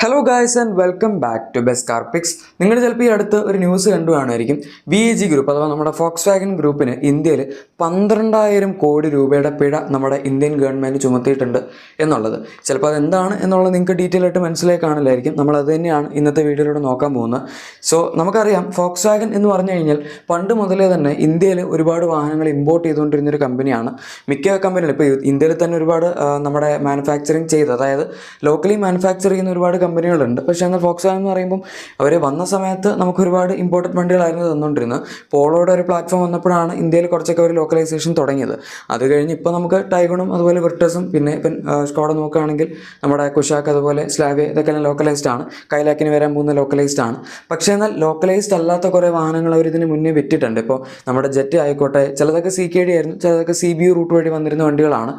Hello guys and welcome back to best car pics. നിങ്ങൾ ചിലപ്പോൾ ഈ അടുത്ത് ഒരു ന്യൂസ് കണ്ടു കാണുമായിരിക്കും. VAG ഗ്രൂപ്പ് അഥവാ നമ്മുടെ ഫോക്സ് വാഗൻ ഗ്രൂപ്പിന് ഇന്ത്യയിൽ 12,000 കോടി രൂപയുടെ പിഴ നമ്മുടെ ഇന്ത്യൻ ഗവൺമെൻറ് ചുമത്തിയിട്ടുണ്ട് എന്നുള്ളത്. ചിലപ്പോൾ അതെന്താണ് എന്നുള്ളത് നിങ്ങൾക്ക് ഡീറ്റെയിൽ ആയിട്ട് മനസ്സിലായി കാണില്ലായിരിക്കും. നമ്മൾ അത് തന്നെയാണ് ഇന്നത്തെ വീഡിയോയിലൂടെ നോക്കാൻ പോകുന്നത്. സോ നമുക്കറിയാം ഫോക്സ് വാഗൻ എന്ന് പറഞ്ഞു കഴിഞ്ഞാൽ പണ്ട് മുതലേ തന്നെ ഇന്ത്യയിൽ ഒരുപാട് വാഹനങ്ങൾ ഇമ്പോർട്ട് ചെയ്തുകൊണ്ടിരുന്നൊരു കമ്പനിയാണ്. മിക്ക കമ്പനികളും ഇപ്പോൾ ഇന്ത്യയിൽ തന്നെ ഒരുപാട് നമ്മുടെ മാനുഫാക്ചറിങ് ചെയ്ത്, അതായത് ലോക്കലി മാനുഫാക്ചർ ചെയ്യുന്ന ഒരുപാട് കമ്പനികളുണ്ട്. പക്ഷേ എന്നാൽ ഫോക്സ് വാഗൻ എന്ന് പറയുമ്പം അവർ വന്ന സമയത്ത് നമുക്ക് ഒരുപാട് ഇമ്പോർട്ടൻറ്റ് വണ്ടികളായിരുന്നു തന്നുകൊണ്ടിരുന്നത്. പോളോയുടെ ഒരു പ്ലാറ്റ്ഫോം വന്നപ്പോഴാണ് ഇന്ത്യയിൽ കുറച്ചൊക്കെ ഒരു ലോക്കലൈസേഷൻ തുടങ്ങിയത്. അത് കഴിഞ്ഞ് ഇപ്പോൾ നമുക്ക് ടൈഗണും അതുപോലെ വിർട്ടസും പിന്നെ ഇപ്പം സ്കോഡ നോക്കുകയാണെങ്കിൽ നമ്മുടെ കുഷാക്ക് അതുപോലെ സ്ലാവിയ ഇതൊക്കെ ലോക്കലൈസ്ഡ് ആണ്. കൈലാക്കിന് വരാൻ പോകുന്ന ലോക്കലൈസ്ഡ് ആണ്. പക്ഷേ എന്നാൽ ലോക്കലൈസ്ഡ് അല്ലാത്ത കുറേ വാഹനങ്ങൾ അവർ ഇതിന് മുന്നേ വിറ്റിട്ടുണ്ട്. ഇപ്പോൾ നമ്മുടെ ജെറ്റ് ആയിക്കോട്ടെ, ചിലതൊക്കെ CKD ആയിരുന്നു, ചിലതൊക്കെ CBU റൂട്ട് വഴി വന്നിരുന്ന വണ്ടികളാണ്.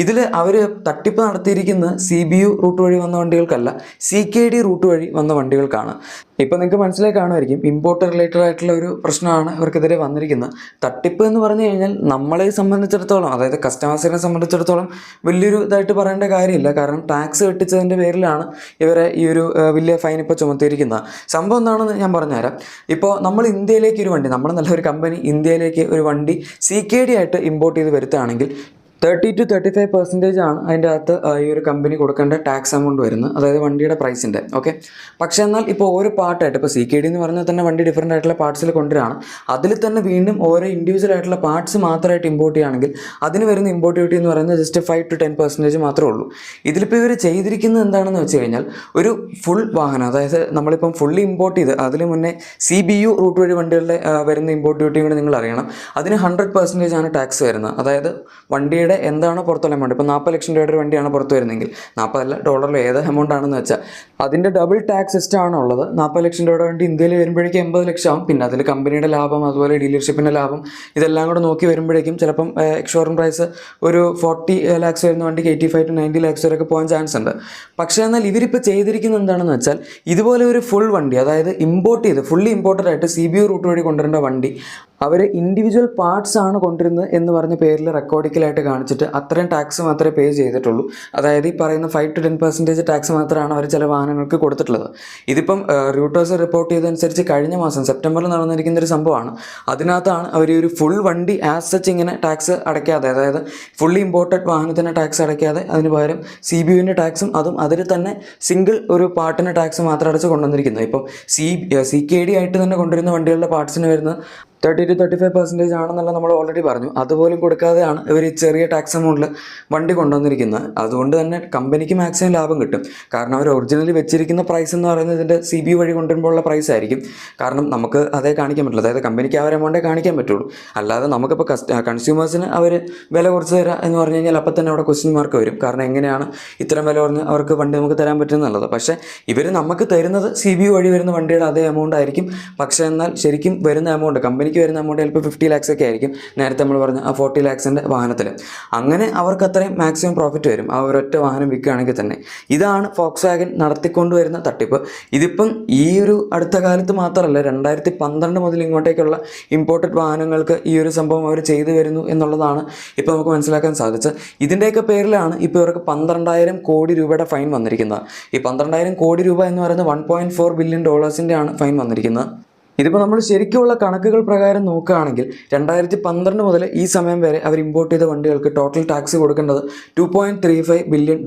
ഇതിൽ അവർ തട്ടിപ്പ് നടത്തിയിരിക്കുന്നത് CBU റൂട്ട് വഴി വന്ന വണ്ടികൾക്കല്ല, CKD റൂട്ട് വഴി വന്ന വണ്ടികൾക്കാണ്. ഇപ്പോൾ നിങ്ങൾക്ക് മനസ്സിലായി കാണുമായിരിക്കും, ഇമ്പോർട്ട് റിലേറ്റഡ് ആയിട്ടുള്ള ഒരു പ്രശ്നമാണ് ഇവർക്കെതിരെ വന്നിരിക്കുന്നത്. തട്ടിപ്പ് എന്ന് പറഞ്ഞു കഴിഞ്ഞാൽ നമ്മളെ സംബന്ധിച്ചിടത്തോളം, അതായത് കസ്റ്റമേഴ്സിനെ സംബന്ധിച്ചിടത്തോളം വലിയൊരു ഇതായിട്ട് പറയേണ്ട കാര്യമില്ല. കാരണം ടാക്സ് വെട്ടിച്ചതിൻ്റെ പേരിലാണ് ഇവരെ ഈ ഒരു വലിയ ഫൈൻ ഇപ്പോൾ ചുമത്തിയിരിക്കുന്നത്. സംഭവം എന്താണെന്ന് ഞാൻ പറഞ്ഞുതരാം. ഇപ്പോൾ നമ്മൾ ഇന്ത്യയിലേക്ക് ഒരു വണ്ടി, നമ്മൾ നല്ലൊരു കമ്പനി ഇന്ത്യയിലേക്ക് ഒരു വണ്ടി CKD ആയിട്ട് ഇമ്പോർട്ട് ചെയ്ത് വരുത്തുകയാണെങ്കിൽ 30 to 35% ആണ് അതിൻ്റെ അകത്ത് ഈ ഒരു കമ്പനി കൊടുക്കേണ്ട ടാക്സ് എമൗണ്ട് വരുന്നത്, അതായത് വണ്ടിയുടെ പ്രൈസിൻ്റെ. ഓക്കെ, പക്ഷേ എന്നാൽ ഇപ്പോൾ ഓരോ പാർട്ടായിട്ട്, ഇപ്പോൾ CKD എന്ന് പറഞ്ഞാൽ തന്നെ വണ്ടി ഡിഫറൻ്റ് ആയിട്ടുള്ള പാർട്സിൽ കൊണ്ടുവരികയാണ്. അതിൽ തന്നെ വീണ്ടും ഓരോ ഇൻഡിവിജ്വൽ ആയിട്ടുള്ള പാർട്സ് മാത്രമായിട്ട് ഇമ്പോർട്ട് ചെയ്യുകയാണെങ്കിൽ അതിന് വരുന്ന ഇമ്പോർട്ട് ഡ്യൂട്ടി എന്ന് പറയുന്നത് ജസ്റ്റ് 5 to 10% മാത്രമേ ഉള്ളൂ. ഇതിലിപ്പോൾ ഇവർ ചെയ്തിരിക്കുന്നത് എന്താണെന്ന് വെച്ച് കഴിഞ്ഞാൽ, ഒരു ഫുൾ വാഹനം, അതായത് നമ്മളിപ്പം ഫുള്ളി ഇമ്പോർട്ട് ചെയ്ത് അതിന് മുന്നേ CBU റൂട്ട് വഴി വണ്ടികളുടെ വരുന്ന ഇമ്പോർട്ട് ഡ്യൂട്ടിയും കൂടി നിങ്ങൾ അറിയണം. അതിന് 100% ആണ് ടാക്സ് വരുന്നത്. അതായത് വണ്ടിയുടെ എന്താണോ പുറത്തുള്ള എമൗണ്ട്, ഇപ്പോൾ 40 ലക്ഷം രൂപയുടെ ഒരു വണ്ടിയാണ് പുറത്ത് വരുന്നതെങ്കിൽ, 40 ഡോളറിൽ ഏത് എമൗണ്ട് ആണെന്ന് വെച്ചാൽ അതിൻ്റെ ഡബിൾ ടാക്സ് സിസ്റ്റം ആണ് ഉള്ളത്. 40 ലക്ഷം രൂപയുടെ വണ്ടി ഇന്ത്യയിൽ വരുമ്പോഴേക്കും 80 ലക്ഷം ആവും. പിന്നെ അതിൽ കമ്പനിയുടെ ലാഭം അതുപോലെ ഡീലർഷിപ്പിൻ്റെ ലാഭം ഇതെല്ലാം കൂടെ നോക്കി വരുമ്പോഴേക്കും ചിലപ്പം എക്സ്ഷോറൂം പ്രൈസ് ഒരു 40 lakhs വരുന്ന വണ്ടിക്ക് 85 to 90 lakhs വരെയൊക്കെ പോകാൻ ചാൻസ് ഉണ്ട്. പക്ഷേ എന്നാൽ ഇവരിപ്പോൾ ചെയ്തിരിക്കുന്നത് എന്താണെന്ന് വെച്ചാൽ, ഇതുപോലെ ഒരു ഫുൾ വണ്ടി, അതായത് ഇമ്പോർട്ട് ചെയ്ത് ഫുള്ളി ഇമ്പോർട്ടഡ് ആയിട്ട് CBU റൂട്ട് വഴി കൊണ്ടുവരേണ്ട വണ്ടി അവർ ഇൻഡിവിജ്വൽ പാർട്സ് ആണ് കൊണ്ടുവരുന്നത് എന്ന് പറഞ്ഞ പേരിൽ റെക്കോർഡിക്കലായിട്ട് കാണിച്ചിട്ട് അത്രയും ടാക്സ് മാത്രമേ പേ ചെയ്തിട്ടുള്ളൂ. അതായത് ഈ പറയുന്ന 5 to 10% ടാക്സ് മാത്രമാണ് അവർ ചില വാഹനങ്ങൾക്ക് കൊടുത്തിട്ടുള്ളത്. ഇതിപ്പം റൂട്ടേഴ്സ് റിപ്പോർട്ട് ചെയ്തതനുസരിച്ച് കഴിഞ്ഞ മാസം സെപ്റ്റംബറിൽ നടന്നിരിക്കുന്ന ഒരു സംഭവമാണ്. അതിനകത്താണ് അവർ ഒരു ഫുൾ വണ്ടി ആസ് സച്ച് ഇങ്ങനെ ടാക്സ് അടയ്ക്കാതെ, അതായത് ഫുള്ളി ഇമ്പോർട്ടഡ് വാഹനത്തിന് ടാക്സ് അടയ്ക്കാതെ അതിന് പകരം CBUവിൻ്റെ ടാക്സും അതും അതിൽ തന്നെ സിംഗിൾ ഒരു പാർട്ടിന് ടാക്സ് മാത്രം അടച്ച് കൊണ്ടുവന്നിരിക്കുന്നത്. ഇപ്പം CKD ആയിട്ട് തന്നെ കൊണ്ടുവരുന്ന വണ്ടികളുടെ പാർട്സിന് വരുന്നത് 30 to 35% ആണെന്നുള്ള നമ്മൾ ഓൾറെഡി പറഞ്ഞു. അതുപോലും കൊടുക്കാതെയാണ് ഇവർ ഈ ചെറിയ ടാക്സ് എമൗണ്ടിൽ വണ്ടി കൊണ്ടുവന്നിരിക്കുന്നത്. അതുകൊണ്ട് തന്നെ കമ്പനിക്ക് മാക്സിമം ലാഭം കിട്ടും. കാരണം അവർ ഒറിജിനലി വെച്ചിരിക്കുന്ന പ്രൈസ് എന്ന് പറയുന്നത് ഇതിൻ്റെ CBU വഴി കൊണ്ടുവരുമ്പോഴുള്ള പ്രൈസ് ആയിരിക്കും. കാരണം നമുക്ക് അതേ കാണിക്കാൻ പറ്റില്ല, അതായത് കമ്പനിക്ക് ആ ഒരു എമൗണ്ടേ കാണിക്കാൻ പറ്റുള്ളൂ. അല്ലാതെ നമുക്കിപ്പോൾ കൺസ്യൂമേഴ്സിന് അവർ വില കുറച്ച് തരാം എന്ന് പറഞ്ഞു കഴിഞ്ഞാൽ അപ്പം തന്നെ അവിടെ ക്വസ്റ്റ്യൻ മാർക്ക് വരും. കാരണം എങ്ങനെയാണ് ഇത്തരം വില കുറഞ്ഞ് അവർക്ക് വണ്ടി നമുക്ക് തരാൻ പറ്റുമെന്നുള്ളത്. പക്ഷേ ഇവർ നമുക്ക് തരുന്നത് CBU വഴി വരുന്ന വണ്ടിയുടെ അതേ എമൗണ്ട് ആയിരിക്കും. പക്ഷേ എന്നാൽ ശരിക്കും വരുന്ന എമൗണ്ട്, കമ്പനിക്ക് വരുന്ന എമൗണ്ട് ചിലപ്പോൾ 50 lakhs ഒക്കെ ആയിരിക്കും, നേരത്തെ നമ്മൾ പറഞ്ഞ ആ 40 lakhsൻ്റെ വാഹനത്തിൽ. അങ്ങനെ അവർക്ക് അത്രയും മാക്സിമം പ്രോഫിറ്റ് വരും ആ ഒരൊറ്റ വാഹനം വിൽക്കുകയാണെങ്കിൽ തന്നെ. ഇതാണ് ഫോക്സ് വാഗൻ നടത്തിക്കൊണ്ടുവരുന്ന തട്ടിപ്പ്. ഇതിപ്പം ഈ ഒരു അടുത്ത കാലത്ത് മാത്രമല്ല, 2012 മുതൽ ഇങ്ങോട്ടേക്കുള്ള ഇമ്പോർട്ടഡ് വാഹനങ്ങൾക്ക് ഈ ഒരു സംഭവം അവർ ചെയ്തു വരുന്നു എന്നുള്ളതാണ് ഇപ്പോൾ നമുക്ക് മനസ്സിലാക്കാൻ സാധിച്ചത്. ഇതിൻ്റെയൊക്കെ പേരിലാണ് ഇപ്പോൾ ഇവർക്ക് 12,000 കോടി രൂപയുടെ ഫൈൻ വന്നിരിക്കുന്നത്. ഈ 12,000 കോടി രൂപ എന്ന് പറയുന്നത് $1.4 billion ആണ് ഫൈൻ വന്നിരിക്കുന്നത്. ഇതിപ്പോൾ നമ്മൾ ശരിക്കുമുള്ള കണക്കുകൾ പ്രകാരം നോക്കുകയാണെങ്കിൽ 2012 മുതൽ ഈ സമയം വരെ അവർ ഇമ്പോർട്ട് ചെയ്ത വണ്ടികൾക്ക് ടോട്ടൽ ടാക്സ് കൊടുക്കേണ്ടത് $2.35 billion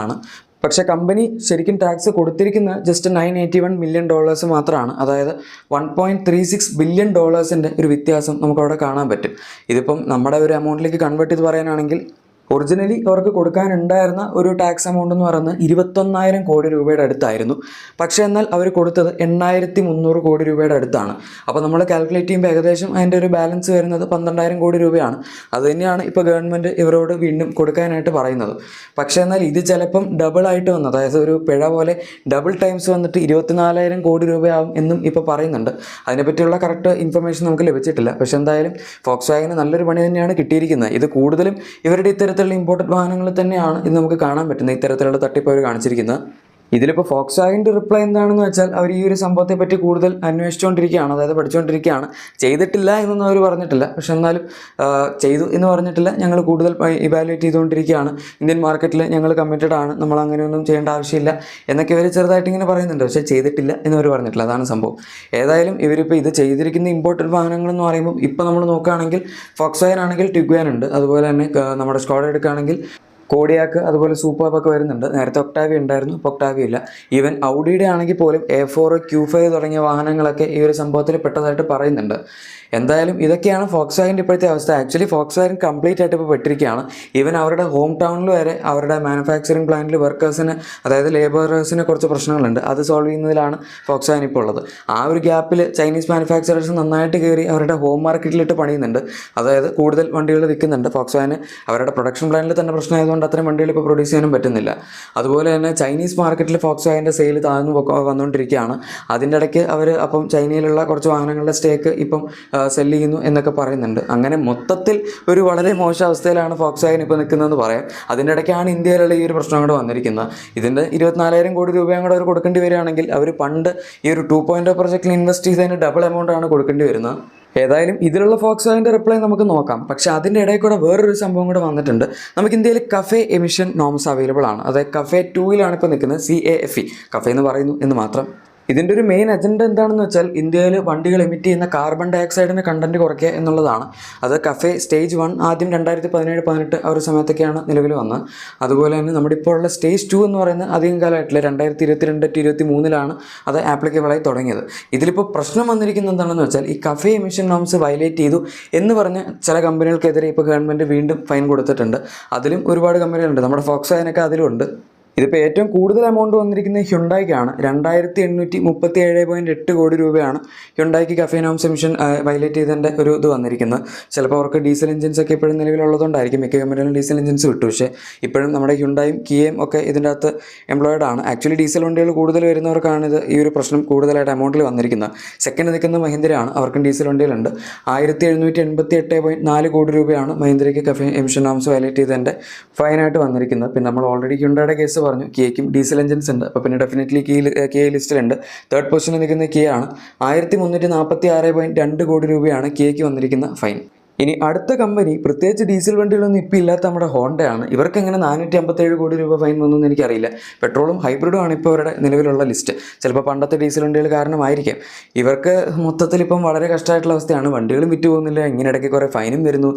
ആണ്. പക്ഷേ കമ്പനി ശരിക്കും ടാക്സ് കൊടുത്തിരിക്കുന്നത് ജസ്റ്റ് $981 million മാത്രമാണ്. അതായത് $1.36 billion ഒരു വ്യത്യാസം നമുക്കവിടെ കാണാൻ പറ്റും. ഇതിപ്പം നമ്മുടെ ഒരു എമൗണ്ടിലേക്ക് കൺവേർട്ട് ചെയ്ത് പറയാനാണെങ്കിൽ ഒറിജിനലി അവർക്ക് കൊടുക്കാനുണ്ടായിരുന്ന ഒരു ടാക്സ് എമൗണ്ട് എന്ന് പറയുന്നത് 21,000 കോടി രൂപയുടെ അടുത്തായിരുന്നു. പക്ഷേ എന്നാൽ അവർ കൊടുത്തത് 8,300 കോടി രൂപയുടെ അടുത്താണ്. അപ്പോൾ നമ്മൾ കാൽക്കുലേറ്റ് ചെയ്യുമ്പോൾ ഏകദേശം അതിൻ്റെ ഒരു ബാലൻസ് വരുന്നത് 12,000 കോടി രൂപയാണ്. അത് തന്നെയാണ് ഇപ്പോൾ ഗവൺമെൻറ് ഇവരോട് വീണ്ടും കൊടുക്കാനായിട്ട് പറയുന്നത്. പക്ഷേ എന്നാൽ ഇത് ചിലപ്പം ഡബിളായിട്ട് വന്നത്, അതായത് ഒരു പിഴ പോലെ ഡബിൾ ടൈംസ് വന്നിട്ട് 24,000 കോടി രൂപയാവും എന്നും ഇപ്പോൾ പറയുന്നുണ്ട്. അതിനെപ്പറ്റിയുള്ള കറക്റ്റ് ഇൻഫർമേഷൻ നമുക്ക് ലഭിച്ചിട്ടില്ല. പക്ഷേ എന്തായാലും ഫോക്സ് വാഗന് നല്ലൊരു പണി തന്നെയാണ് കിട്ടിയിരിക്കുന്നത്. ഇത് കൂടുതലും ഇവരുടെ ഇത്തരത്തിലുള്ള ഇമ്പോർട്ടഡ് വാഹനങ്ങൾ തന്നെയാണ് ഇത് നമുക്ക് കാണാൻ പറ്റുന്നത്, ഇത്തരത്തിലുള്ള തട്ടിപ്പ് അവർ കാണിച്ചിരിക്കുന്നത്. ഇതിലിപ്പോൾ ഫോക്സ് വാഗൻ്റെ റിപ്ലൈ എന്താണെന്ന് വെച്ചാൽ അവർ ഈ ഒരു സംഭവത്തെ പറ്റി കൂടുതൽ അന്വേഷിച്ചുകൊണ്ടിരിക്കുകയാണ്, അതായത് പഠിച്ചുകൊണ്ടിരിക്കുകയാണ്. ചെയ്തിട്ടില്ല എന്നൊന്നും അവർ പറഞ്ഞിട്ടില്ല, പക്ഷെ എന്നാലും ചെയ്തു എന്ന് പറഞ്ഞിട്ടില്ല. ഞങ്ങൾ കൂടുതൽ ഇവാലുവേറ്റ് ചെയ്തുകൊണ്ടിരിക്കുകയാണ്, ഇന്ത്യൻ മാർക്കറ്റിൽ ഞങ്ങൾ കമ്മിറ്റഡ് ആണ്, നമ്മൾ അങ്ങനെയൊന്നും ചെയ്യേണ്ട ആവശ്യമില്ല എന്നൊക്കെ ഇവർ ചെറുതായിട്ട് ഇങ്ങനെ പറയുന്നുണ്ട്. പക്ഷേ ചെയ്തിട്ടില്ല എന്ന് അവർ പറഞ്ഞിട്ടില്ല, അതാണ് സംഭവം. ഏതായാലും ഇവരിപ്പോൾ ഇത് ചെയ്തിരിക്കുന്ന ഇമ്പോർട്ടൻറ്റ് വാഹനങ്ങൾ എന്ന് പറയുമ്പോൾ ഇപ്പോൾ നമ്മൾ നോക്കുകയാണെങ്കിൽ ഫോക്സ് വാഗൻ ആണെങ്കിൽ ടിഗ്വാൻ ഉണ്ട്, അതുപോലെ തന്നെ നമ്മുടെ സ്കോഡ എടുക്കുകയാണെങ്കിൽ കോഡിയാക്ക്, അതുപോലെ സൂപ്പർബൊക്കെ വരുന്നുണ്ട്. നേരത്തെ ഒക്ടാവിയ ഉണ്ടായിരുന്നു, ഇപ്പോൾ ഒക്ടാവിയ ഇല്ല. ഈവൻ ഔഡിയുടെ ആണെങ്കിൽ പോലും A4 Q5 തുടങ്ങിയ വാഹനങ്ങളൊക്കെ ഈ ഒരു സംഭവത്തിൽ പെട്ടതായിട്ട് പറയുന്നുണ്ട്. എന്തായാലും ഇതൊക്കെയാണ് ഫോക്സ് വാഗൻ്റെ ഇപ്പോഴത്തെ അവസ്ഥ. ആക്ച്വലി ഫോക്സ് വാഗൻ കംപ്ലീറ്റ് ആയിട്ട് ഇപ്പോൾ പെട്ടിരിക്കുകയാണ്. ഈവൻ അവരുടെ ഹോം ടൗണിൽ വരെ അവരുടെ മാനുഫാക്ചറിങ് പ്ലാന്റിൽ വർക്കേഴ്സിന്, അതായത് ലേബറേഴ്സിന് കുറച്ച് പ്രശ്നങ്ങളുണ്ട്. അത് സോൾവ് ചെയ്യുന്നതിലാണ് ഫോക്സ് വാഗൻ ഇപ്പോൾ ഉള്ളത്. ആ ഒരു ഗ്യാപ്പിൽ ചൈനീസ് മാനുഫാക്ചറേഴ്സ് നന്നായിട്ട് കയറി അവരുടെ ഹോം മാർക്കറ്റിലിട്ട് പണിയുന്നുണ്ട്, അതായത് കൂടുതൽ വണ്ടികൾ വിൽക്കുന്നുണ്ട്. ഫോക്സ് വാഗന് അവരുടെ പ്രൊഡക്ഷൻ പ്ലാനിൽ തന്നെ പ്രശ്നമായതുകൊണ്ട് അത്രയും വണ്ടികൾ ഇപ്പോൾ പ്രൊഡ്യൂസ് ചെയ്യാനും പറ്റുന്നില്ല. അതുപോലെ തന്നെ ചൈനീസ് മാർക്കറ്റിൽ ഫോക്സ് വാഗൻ്റെ സെയിൽ താഴ്ന്നു വന്നുകൊണ്ടിരിക്കുകയാണ്. അതിൻ്റെ ഇടയ്ക്ക് അവർ അപ്പം ചൈനയിലുള്ള കുറച്ച് വാഹനങ്ങളുടെ സ്റ്റേക്ക് ഇപ്പം സെല് ചെയ്യുന്നു എന്നൊക്കെ പറയുന്നുണ്ട്. അങ്ങനെ മൊത്തത്തിൽ ഒരു വളരെ മോശം അവസ്ഥയിലാണ് ഫോക്സ് വാഗൻ ഇപ്പോൾ നിൽക്കുന്നതെന്ന് പറയാം. അതിൻ്റെ ഇടയ്ക്കാണ് ഇന്ത്യയിലുള്ള ഈ ഒരു പ്രശ്നം കൂടെ വന്നിരിക്കുന്നത്. ഇതിൻ്റെ 24,000 കോടി രൂപയും കൂടെ അവർ കൊടുക്കേണ്ടി വരികയാണെങ്കിൽ അവർ പണ്ട് ഈ ഒരു 2.0 പ്രൊജക്റ്റിൽ ഇൻവെസ്റ്റ് ചെയ്തതിന് ഡബിൾ എമൗണ്ട് ആണ് കൊടുക്കേണ്ടി വരുന്നത്. ഏതായാലും ഇതിലുള്ള ഫോക്സ് വാഗൻ്റെ റിപ്ലൈ നമുക്ക് നോക്കാം. പക്ഷേ അതിൻ്റെ ഇടയിൽ കൂടെ വേറൊരു സംഭവം കൂടെ വന്നിട്ടുണ്ട്. നമുക്ക് ഇന്ത്യയിൽ കഫേ എമിഷൻ നോംസ് അവൈലബിൾ ആണ്, അതായത് കഫേ 2 ഇപ്പോൾ നിൽക്കുന്നത്, CAFE കഫേ എന്ന് പറയുന്നു എന്ന് മാത്രം. ഇതിൻ്റെ ഒരു മെയിൻ അജണ്ട എന്താണെന്ന് വെച്ചാൽ ഇന്ത്യയിൽ വണ്ടികൾ എമിറ്റ് ചെയ്യുന്ന കാർബൺ ഡൈ ഓക്സൈഡിൻ്റെ കണ്ടൻറ്റ് കുറയ്ക്കുക എന്നുള്ളതാണ്. അത് കഫേ സ്റ്റേജ് 1 ആദ്യം 2017-18 ആ ഒരു സമയത്തൊക്കെയാണ് നിലവിൽ വന്നത്. അതുപോലെ തന്നെ നമ്മുടെ ഇപ്പോൾ ഉള്ള സ്റ്റേജ് 2 എന്ന് പറയുന്നത് അധികം കാലമായിട്ടില്ല, 2022-23 അത് ആപ്ലിക്കബിളായി തുടങ്ങിയത്. ഇതിലിപ്പോൾ പ്രശ്നം വന്നിരിക്കുന്നത് എന്താണെന്ന് വെച്ചാൽ ഈ കഫേ എമിഷൻ നോംസ് വയലേറ്റ് ചെയ്തു എന്ന് പറഞ്ഞ് ചില കമ്പനികൾക്കെതിരെ ഇപ്പോൾ ഗവൺമെൻറ് വീണ്ടും ഫൈൻ കൊടുത്തിട്ടുണ്ട്. അതിലും ഒരുപാട് കമ്പനികളുണ്ട്, നമ്മുടെ ഫോക്സ് വാഗനൊക്കെ അതിലുണ്ട്. ഇതിപ്പോൾ ഏറ്റവും കൂടുതൽ എമൗണ്ട് വന്നിരിക്കുന്നത് ഹ്യുണ്ടായിക്കാണ്. 2,837.8 കോടി രൂപയാണ് ഹ്യുണ്ടായിക്ക് കഫേ നോംസ് എമിഷൻ വയലേറ്റ് ചെയ്തതിൻ്റെ ഒരു ഇത് വന്നിരിക്കുന്നത്. ചിലപ്പോൾ അവർക്ക് ഡീസൽ എഞ്ചിൻസ് ഒക്കെ ഇപ്പോഴും നിലവിലുള്ളതുകൊണ്ടായിരിക്കും, മിക്ക കമ്പനികളും ഡീസൽ എഞ്ചിൻസ് വിട്ടു. പക്ഷേ ഇപ്പോഴും നമ്മുടെ ഹ്യുണ്ടായും കിയയും ഒക്കെ ഇതിൻ്റെ അകത്ത് എംപ്ലോയിഡ് ആണ്. ആക്ച്വലി ഡീസൽ വണ്ടികൾ കൂടുതൽ വരുന്നവർക്കാണ് ഇത് ഈ ഒരു പ്രശ്നം കൂടുതലായിട്ട് എമൗണ്ടിൽ വന്നിരിക്കുന്നത്. സെക്കൻഡ് നിൽക്കുന്ന മഹീന്ദ്രയാണ്, അവർക്കും ഡീസൽ വണ്ടികളുണ്ട്. 1,788.4 കോടി രൂപയാണ് മഹീന്ദ്രയ്ക്ക് കഫേ എമിഷൻ നോംസ് വയലേറ്റ് ചെയ്തതിൻ്റെ ഫൈനായിട്ട് വന്നിരിക്കുന്നത്. പിന്നെ നമ്മൾ ഓൾറെഡി ഹ്യുണ്ടായുടെ കേസ് പറഞ്ഞു, കിയയ്ക്കും ഡീസൽ എഞ്ചിൻസ് ഉണ്ട്, അപ്പോൾ പിന്നെ ഡെഫിനറ്റ്ലി കിയ ലിസ്റ്റിലുണ്ട്. തേർഡ് പൊസിഷനിൽ നിൽക്കുന്ന കിയ ആണ്. 1,346.2 കോടി രൂപയാണ് കിയയ്ക്ക് വന്നിരിക്കുന്ന ഫൈൻ. ഇനി അടുത്ത കമ്പനി പ്രത്യേകിച്ച് ഡീസൽ വണ്ടികളൊന്നും ഇപ്പോൾ ഇല്ലാത്ത നമ്മുടെ ഹോണ്ടയാണ്. ഇവർക്ക് എങ്ങനെ 457 കോടി രൂപ ഫൈൻ വന്നു എന്ന് എനിക്കറിയില്ല. പെട്രോളും ഹൈബ്രിഡും ആണ് ഇപ്പോൾ അവരുടെ നിലവിലുള്ള ലിസ്റ്റ്. ചിലപ്പോൾ പണ്ടത്തെ ഡീസൽ വണ്ടികൾ കാരണമായിരിക്കാം. ഇവർക്ക് മൊത്തത്തിൽ ഇപ്പം വളരെ കഷ്ടമായിട്ടുള്ള അവസ്ഥയാണ്, വണ്ടികളും വിറ്റ് പോകുന്നില്ല, ഇങ്ങനെ ഇടയ്ക്ക് കുറേ ഫൈനും വരുന്നു.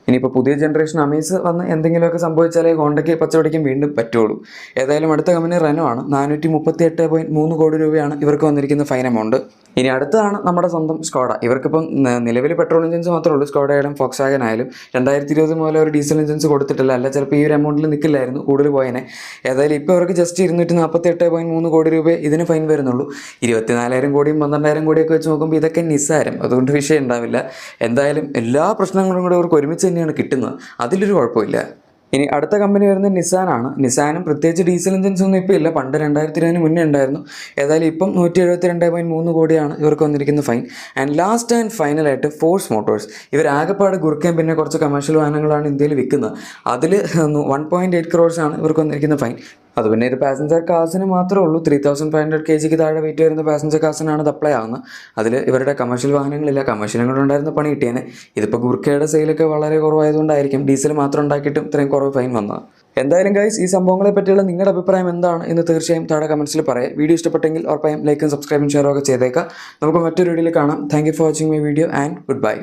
ഇനിയിപ്പോൾ പുതിയ ജനറേഷൻ അമേസ് വന്ന് എന്തെങ്കിലുമൊക്കെ സംഭവിച്ചാലേ ഹോണ്ടയ്ക്ക് പച്ചവടിക്കാൻ വീണ്ടും പറ്റുള്ളൂ. ഏതായാലും അടുത്ത കമ്പനി റെനോ ആണ്. 438.3 കോടി രൂപയാണ് ഇവർക്ക് വന്നിരിക്കുന്ന ഫൈൻ എമൗണ്ട്. ഇനി അടുത്തതാണ് നമ്മുടെ സ്വന്തം സ്കോഡ. ഇവർക്കിപ്പം നിലവിൽ പെട്രോൾ എഞ്ചിൻസ് മാത്രമേ ഉള്ളൂ. സ്കോഡ ആയാലും ഫോക്സ് വാഗൻ ആയാലും 2020 മുതൽ ഒരു ഡീസൽ എഞ്ചിൻസ് കൊടുത്തിട്ടില്ല, അല്ല ചിലപ്പോൾ ഈ ഒരു എമൗണ്ടിൽ നിൽക്കില്ലായിരുന്നു, കൂടുതൽ പോയനെ. ഏതായാലും ഇപ്പോൾ അവർക്ക് ജസ്റ്റ് 248.3 കോടി രൂപ ഇതിന് ഫൈൻ വരുന്നുള്ളൂ. 24,000 കോടിയും 12,000 കോടിയൊക്കെ വെച്ച് നോക്കുമ്പോൾ ഇതൊക്കെ നിസ്സാരം, അതുകൊണ്ട് വിഷയം ഉണ്ടാവില്ല. എന്തായാലും എല്ലാ പ്രശ്നങ്ങളും കൂടെ അവർക്ക് ഒരുമിച്ച് തന്നെയാണ് കിട്ടുന്നത്, അതിലൊരു കുഴപ്പമില്ല. ഇനി അടുത്ത കമ്പനി വരുന്നത് നിസാനാണ്. നിസാനും പ്രത്യേകിച്ച് ഡീസൽ എഞ്ചിൻസ് ഒന്നും ഇപ്പോൾ ഇല്ല, പണ്ട് 2020 മുന്നേ ഉണ്ടായിരുന്നു. ഏതായാലും ഇപ്പം 172.3 കോടിയാണ് ഇവർക്ക് വന്നിരിക്കുന്ന ഫൈൻ. ആൻഡ് ലാസ്റ്റ് ആൻഡ് ഫൈനലായിട്ട് ഫോഴ്സ് മോട്ടോഴ്സ്. ഇവർ ആകെപ്പാട് ഗുർക്കയും പിന്നെ കുറച്ച് കമേഴ്ഷ്യൽ വാഹനങ്ങളാണ് ഇന്ത്യയിൽ വിൽക്കുന്നത്. അതിൽ 1.8 crores ഇവർക്ക് വന്നിരിക്കുന്ന ഫൈൻ. അത് പിന്നെ ഇത് പാസഞ്ചർ കാസിന് മാത്രമേ ഉള്ളൂ. 3,500 kg താഴെ വെയിറ്റ് വരുന്ന പാസഞ്ചർ കാസിനാണ് ഇത് അപ്ലൈ ആകുന്നത്. അതിൽ ഇവരുടെ കമേഴ്ഷ്യൽ വാഹനങ്ങളില്ല. കമേഴ്ഷ്യലുണ്ടായിരുന്ന പണി കിട്ടിയേനെ. ഇതിപ്പോൾ ഗുർക്കയുടെ സെയിലൊക്കെ വളരെ കുറവായതുകൊണ്ടായിരിക്കും ഡീസൽ മാത്രം ഉണ്ടാക്കിയിട്ടും ഇത്രയും കുറവ് ഫൈൻ വന്നത്. എന്തായാലും ഗൈസ്, ഈ സംഭവങ്ങളെ പറ്റിയുള്ള നിങ്ങളുടെ അഭിപ്രായം എന്താണ് എന്ന് തീർച്ചയായും താഴെ കമൻസിൽ പറയാം. വീഡിയോ ഇഷ്ടപ്പെട്ടെങ്കിൽ ഉറപ്പായും ലൈക്കും സബ്സ്ക്രൈബും ഷെയറും ഒക്കെ ചെയ്തേക്കാം. നമുക്ക് മറ്റൊരു വീഡിയോയിൽ കാണാം. Thank you for watching my video and good bye.